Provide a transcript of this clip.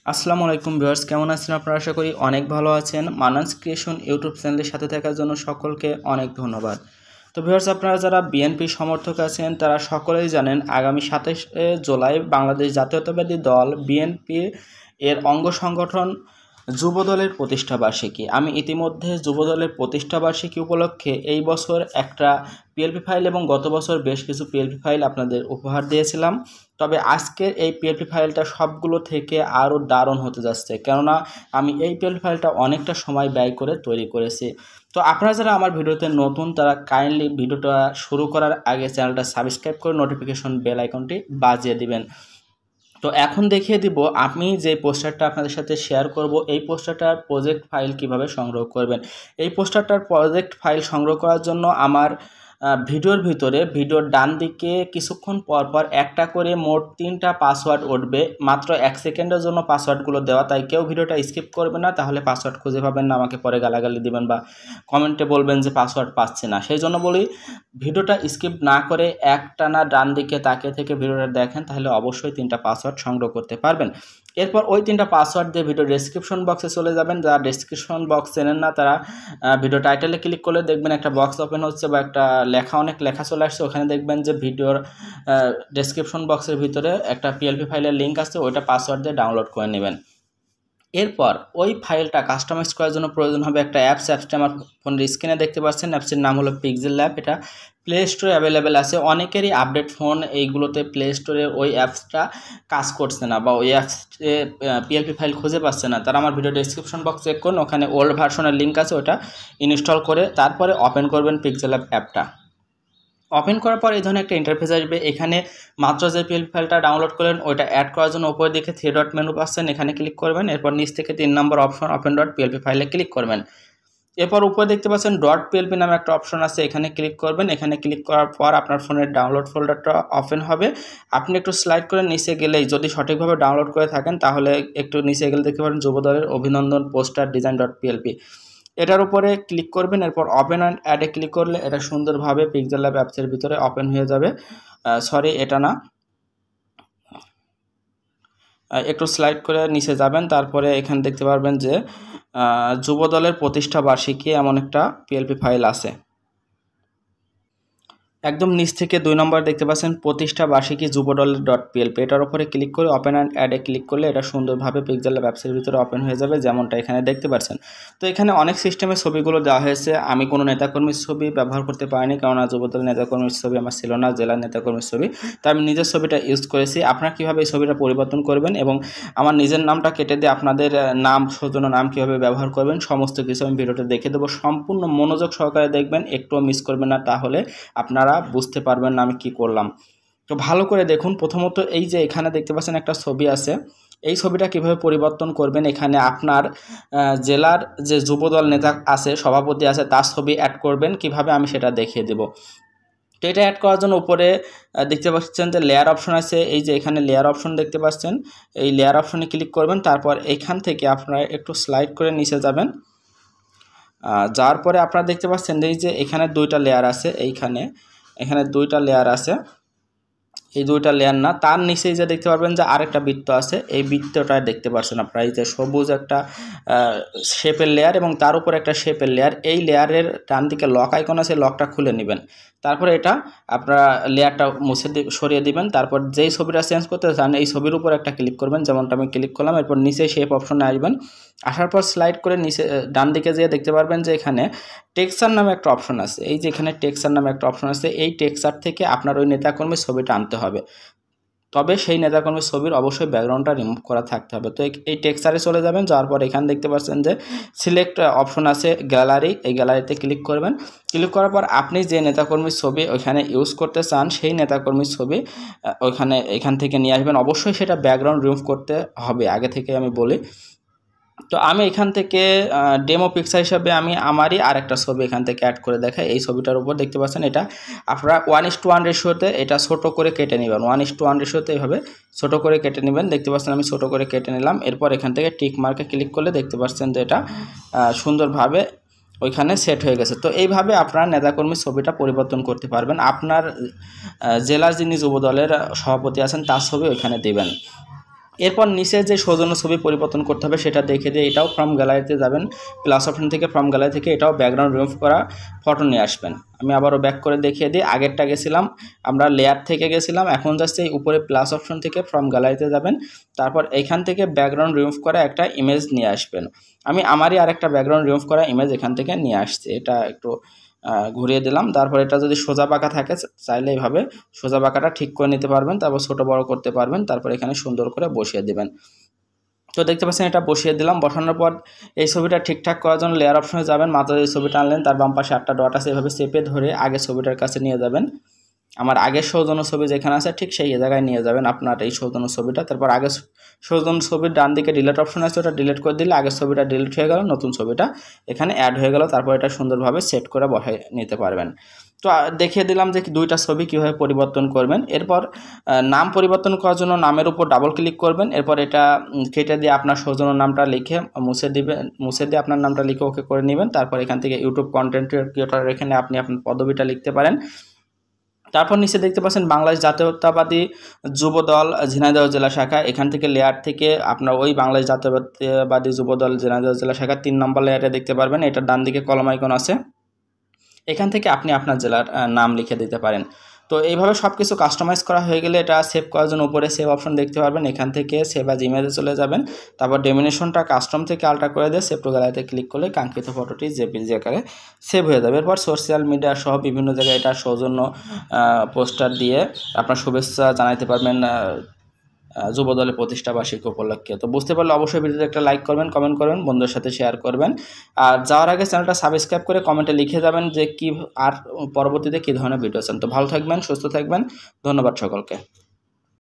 আসসালামু আলাইকুম ভিউয়ার্স, কেমন আছেন আপনারা? আশা করি অনেক ভালো আছেন। মানান্স ক্রিয়েশন ইউটিউব চ্যানেলের সাথে থাকার জন্য সকলকে অনেক ধন্যবাদ। তো ভিউয়ার্স, আপনারা যারা বিএনপি সমর্থক আছেন তারা সকলেই জানেন আগামী 27 জুলাই বাংলাদেশ জাতীয়তাবাদী দল বিএনপি এর অঙ্গ সংগঠন যুবদলের প্রতিষ্ঠাবার্ষিকী। আমি ইতিমধ্যে যুবদলের প্রতিষ্ঠাবার্ষিকী উপলক্ষে এই বছর একটা পিএলপি ফাইল এবং গত বছর বেশ কিছু পিএলপি ফাইল আপনাদের উপহার দিয়েছিলাম। তবে আজকের এই পিএলপি ফাইলটা সবগুলো থেকে আরও দারুণ হতে যাচ্ছে, কেননা আমি এই পিএলপি ফাইলটা অনেকটা সময় ব্যয় করে তৈরি করেছি। তো আপনারা যারা আমার ভিডিওতে নতুন তারা কাইন্ডলি ভিডিওটা শুরু করার আগে চ্যানেলটা সাবস্ক্রাইব করে নোটিফিকেশন বেল আইকনটি বাজিয়ে দিবেন। তো এখন দেখিয়ে দিব আমি যে পোস্টারটা আপনাদের সাথে শেয়ার করব এই পোস্টারটার প্রজেক্ট ফাইল কিভাবে সংগ্রহ করবেন। এই পোস্টারটার প্রজেক্ট ফাইল সংগ্রহ করার জন্য আমার ভিডিওর ভিতরে ভিডিওর ডান দিকে কিছুক্ষণ পর পর একটা করে মোট 3টা পাসওয়ার্ড উঠবে। মাত্র 1 সেকেন্ডের জন্য পাসওয়ার্ডগুলো দেওয়া, তাই কেউ ভিডিওটা স্কিপ করবে না, তাহলে পাসওয়ার্ড খুঁজে পাবেন না, আমাকে পরে গালাগালি দিবেন বা কমেন্টে বলবেন যে পাসওয়ার্ড পাচ্ছি না। সেই জন্য বলি ভিডিওটা স্কিপ না করে একটানা ডান দিকে তাকিয়ে থেকে ভিডিওটা দেখেন, তাহলে অবশ্যই 3টা পাসওয়ার্ড সংগ্রহ করতে পারবেন। এরপর ওই 3টা পাসওয়ার্ড দিয়ে ভিডিও ডেসক্রিপশন বক্সে চলে যাবেন। যারা ডেসক্রিপশন বক্স চেনেন না তারা ভিডিও টাইটেলে ক্লিক করলে দেখবেন একটা বক্স ওপেন হচ্ছে বা একটা অনেক লেখা চলে আসছে। ওখানে দেখবেন যে ভিডিওর ডেসক্রিপশন বক্সের ভিতরে একটা পিএলপি ফাইলের লিঙ্ক আছে, ওইটা পাসওয়ার্ড দিয়ে ডাউনলোড করে নেবেন। এরপর ওই ফাইলটা কাস্টমাইজ করার জন্য প্রয়োজন হবে একটা অ্যাপসটা আমার ফোনের স্ক্রিনে দেখতে পাচ্ছেন। অ্যাপসের নাম হলো pixellab। এটা প্লে স্টোরে অ্যাভেলেবেল আছে। অনেকেরই আপডেট ফোন, এইগুলোতে প্লে স্টোরে ওই অ্যাপসটা কাজ করছে না বা ওই অ্যাপসে পিএলপি ফাইল খুঁজে পাচ্ছে না, তারা আমার ভিডিও ডেসক্রিপশন বক্স চেক করুন, ওখানে ওল্ড ভার্সনের লিঙ্ক আছে, ওটা ইনস্টল করে তারপরে ওপেন করবেন pixellab অ্যাপটা। ওপেন করার পর এই ধরনের একটা ইন্টারফেস আসবে। এখানে মাত্র যে পিএলপি ফাইলটা ডাউনলোড করলেন ওইটা অ্যাড করার জন্য উপরের দিকে 3 ডট মেনু পাচ্ছেন, এখানে ক্লিক করবেন। এরপর নিচ থেকে 3 নম্বর অপশন ওপেন ডট পিএলপি ফাইলে ক্লিক করবেন। এরপর উপরে দেখতে পাচ্ছেন ডট পিএলপি নামে একটা অপশন আছে, এখানে ক্লিক করবেন। এখানে ক্লিক করার পর আপনার ফোনের ডাউনলোড ফোল্ডারটা ওপেন হবে। আপনি একটু স্লাইড করে নিচে গেলেই, যদি সঠিকভাবে ডাউনলোড করে থাকেন তাহলে একটু নিচে গেলে দেখতে পারেন যুবদলের অভিনন্দন পোস্টার ডিজাইন ডট পিএলপি, এটার উপরে ক্লিক করবেন। এরপর ওপেন অ্যান্ড অ্যাডে ক্লিক করলে এটা সুন্দরভাবে পিক্সেলল্যাব অ্যাপসের ভিতরে ওপেন হয়ে যাবে। সরি, এটা না, একটু স্লাইড করে নিচে যাবেন। তারপরে এখানে দেখতে পারবেন যে যুবদলের প্রতিষ্ঠা বার্ষিকী এমন একটা পিএলপি ফাইল আছে। একদম নিচ থেকে 2 নম্বর দেখতে পাচ্ছেন প্রতিষ্ঠা বার্ষিকী যুবদলের ডট পিএলপি, এটার উপরে ক্লিক করে ওপেন অ্যান্ড অ্যাডে ক্লিক করলে এটা সুন্দরভাবে পিক্সেলল্যাব অ্যাপসের ভিতরে ওপেন হয়ে যাবে, যেমনটা এখানে দেখতে পাচ্ছেন। তো এখানে অনেক সিস্টেমের ছবিগুলো দেওয়া হয়েছে। আমি কোনো নেতাকর্মীর ছবি ব্যবহার করতে পারিনি, কারণ যুবদলের নেতাকর্মীর ছবি আমার ছিল না, জেলার নেতাকর্মীর ছবি, তাই আমি নিজের ছবিটা ইউজ করেছি। আপনারা কীভাবে এই ছবিটা পরিবর্তন করবেন এবং আমার নিজের নামটা কেটে দিয়ে আপনাদের নাম সৌজন্য নাম কীভাবে ব্যবহার করবেন সমস্ত কিছু আমি ভিডিওটা দেখে দেবো। সম্পূর্ণ মনোযোগ সহকারে দেখবেন, একটুও মিস করবেন না, তাহলে আপনারা বুঝতে পারবেন না আমি কি করলাম। তো ভালো করে দেখুন। প্রথমত এই যে এখানে দেখতে পাচ্ছেন একটা ছবি আছে, এই ছবিটা কিভাবে পরিবর্তন করবেন, এখানে আপনার জেলার যে যুবদল নেতা আছে, সভাপতি আছে, তার ছবি অ্যাড করবেন কিভাবে আমি সেটা দেখিয়ে দেব। তো এটা অ্যাড করার জন্য উপরে দেখতে পাচ্ছেন যে লেয়ার অপশন আছে, এই যে এখানে লেয়ার অপশন দেখতে পাচ্ছেন, এই লেয়ার অপশনে ক্লিক করবেন। তারপর এখান থেকে আপনারা একটু স্লাইড করে নিচে যাবেন। যাওয়ার পরে আপনারা দেখতে পাচ্ছেন এই যে এখানে 2টা লেয়ার আছে, এখানে 2টা লেয়ার আছে, এই 2টা লেয়ার না, তার নিচেই যে দেখতে পারবেন যে আরেকটা বৃত্ত আছে, এই বৃত্তটা দেখতে পাচ্ছেন আপনারা, এই যে সবুজ একটা শেপের লেয়ার এবং তার উপর একটা শেপের লেয়ার, এই লেয়ারের ডান দিকে লক আইকন আছে, লকটা খুলে নেবেন। তারপরে এটা আপনারা লেয়ারটা মুছে সরিয়ে দিবেন। তারপর যেই ছবিটা চেঞ্জ করতে চান এই ছবির উপর একটা ক্লিক করবেন, যেমনটা আমি ক্লিক করলাম। এরপর নিচে শেপ অপশনে আসবেন, আসার পর স্লাইড করে নিচে ডান দিকে যেয়ে দেখতে পারবেন যে এখানে টেক্সচার নামে একটা অপশন আছে, এই যে এখানে টেক্সচার নামে একটা অপশন আছে, এই টেক্সচার থেকে আপনার ওই নেতাকর্মীর ছবিটা আনতে হবে। তবে সেই নেতাকর্মীর ছবির অবশ্যই ব্যাকগ্রাউন্ডটা রিমুভ করা থাকতে হবে। তো এই টেক্সচারে চলে যাবেন, যাওয়ার পর এখানে দেখতে পাচ্ছেন যে সিলেক্ট অপশন আছে গ্যালারি, এই গ্যালারিতে ক্লিক করবেন। ক্লিক করার পর আপনি যে নেতাকর্মীর ছবি ওইখানে ইউজ করতে চান সেই নেতাকর্মীর ছবি এখান থেকে নিয়ে আসবেন। অবশ্যই সেটা ব্যাকগ্রাউন্ড রিমুভ করতে হবে, আগে থেকে আমি বলি। তো আমি এখান থেকে ডেমো পিকচার হিসাবে আমি আমারই আরেকটা ছবি এখান থেকে অ্যাড করে দেখাই। এই ছবিটার উপর দেখতে পাচ্ছেন এটা আপনারা 1:1 রেশিওতে এটা ছোট করে কেটে নেবেন, 1:1 রেশিওতে এইভাবে ছোট করে কেটে নেবেন। দেখতে পাচ্ছেন আমি ছোট করে কেটে নিলাম। এরপর এখান থেকে টিক মার্কে ক্লিক করলে দেখতে পাচ্ছেন যে এটা সুন্দরভাবে ওইখানে সেট হয়ে গেছে। তো এইভাবে আপনারা নেতাকর্মীর ছবিটা পরিবর্তন করতে পারবেন। আপনার জেলার যিনি যুবদলের সভাপতি আছেন তার ছবি ওইখানে দেবেন। এরপর নিচে যে সৌজন্য ছবি পরিবর্তন করতে হবে সেটা দেখে দিয়ে এটাও ফ্রম গ্যালারিতে যাবেন, প্লাস অপশন থেকে ফ্রম গ্যালারি থেকে এটাও ব্যাকগ্রাউন্ড রিমুভ করা ফটো নিয়ে আসবেন। আমি আবারও ব্যাক করে দেখিয়ে দিই, আগেরটা গেছিলাম আমরা লেয়ার থেকে গেছিলাম, এখন যাচ্ছে এই উপরে প্লাস অপশন থেকে ফ্রম গ্যালারিতে যাবেন, তারপর এখান থেকে ব্যাকগ্রাউন্ড রিমুভ করা একটা ইমেজ নিয়ে আসবেন। আমি আমারই আরেকটা ব্যাকগ্রাউন্ড রিমুভ করা ইমেজ এখান থেকে নিয়ে আসছি, এটা একটু ঘুরিয়ে দিলাম। তারপর এটা যদি সোজা বাঁকা থাকে চাইলে এইভাবে সোজা বাঁকাটা ঠিক করে নিতে পারবেন, তারপর ছোট বড় করতে পারবেন, তারপর এখানে সুন্দর করে বসিয়ে দেবেন। তো দেখতে পাচ্ছেন এটা বসিয়ে দিলাম। বসানোর পর এই ছবিটা ঠিকঠাক করার জন্য লেয়ার অপশনে যাবেন, মাত্র এই ছবিটা আনলেন, তার বাম পাশে 8টা ডট আছে, এভাবে চেপে ধরে আগে ছবিটার কাছে নিয়ে যাবেন। আমার আগের সৌজন্য ছবি যেখানে আছে ঠিক সেই জায়গায় নিয়ে যাবেন আপনার এই সৌজন্য ছবিটা। তারপর আগের সৌজন্য ছবির ডান দিকে ডিলিট অপশন আছে, ওটা ডিলিট করে দিলে আগের ছবিটা ডিলিট হয়ে গেল, নতুন ছবিটা এখানে অ্যাড হয়ে গেল। তারপর এটা সুন্দরভাবে সেট করে বসায় নিতে পারবেন। তো দেখিয়ে দিলাম যে দুইটা ছবি কীভাবে পরিবর্তন করবেন। এরপর নাম পরিবর্তন করার জন্য নামের উপর ডাবল ক্লিক করবেন, এরপর এটা কেটে দিয়ে আপনার সৌজন্য নামটা লিখে মুছে দিয়ে আপনার নামটা লিখে ওকে করে নেবেন। তারপর এখান থেকে ইউটিউব কন্টেন্ট ক্রিয়েটর এখানে আপনি আপনার পদবিটা লিখতে পারেন। তারপর নিচে দেখতে পাচ্ছেন বাংলাদেশ জাতীয়তাবাদী যুবদল ঝিনাইদহ জেলা শাখা, এখান থেকে লেয়ার থেকে আপনার ওই বাংলাদেশ জাতীয়তাবাদী যুবদল ঝিনাইদহ জেলা শাখা 3 নম্বর লেয়ারে দেখতে পারবেন, এটা ডান দিকে কলম আইকন আছে, এখান থেকে আপনি আপনার জেলার নাম লিখে দিতে পারেন। তো এইভাবে সব কিছু কাস্টমাইজ করা হয়ে গেলে এটা সেভ করার জন্য উপরে সেভ অপশন দেখতে পারবেন, এখান থেকে সেভ অ্যাজ ইমেজে চলে যাবেন। তারপর ডেমিনেশনটা কাস্টম থেকে আল্ট্রা করে দিয়ে সেভ টু গ্যালারিতে ক্লিক করলে কাঙ্ক্ষিত ফটোটি জেপিজি আকারে সেভ হয়ে যাবে। এরপর সোশ্যাল মিডিয়া সহ বিভিন্ন জায়গায় এটা সৌজন্য পোস্টার দিয়ে আপনার শুভেচ্ছা জানাতে পারবেন যুবদলের প্রতিষ্ঠাবার্ষিকী উপলক্ষে। তো বুঝতে পারলে অবশ্যই ভিডিওতে একটা লাইক করবেন, কমেন্ট করবেন, বন্ধুদের সাথে শেয়ার করবেন। আর যাওয়ার আগে চ্যানেলটা সাবস্ক্রাইব করে কমেন্টে লিখে যাবেন যে কি আর পরবর্তীতে কী ধরনের ভিডিও চান। তো ভালো থাকবেন, সুস্থ থাকবেন, ধন্যবাদ সকলকে।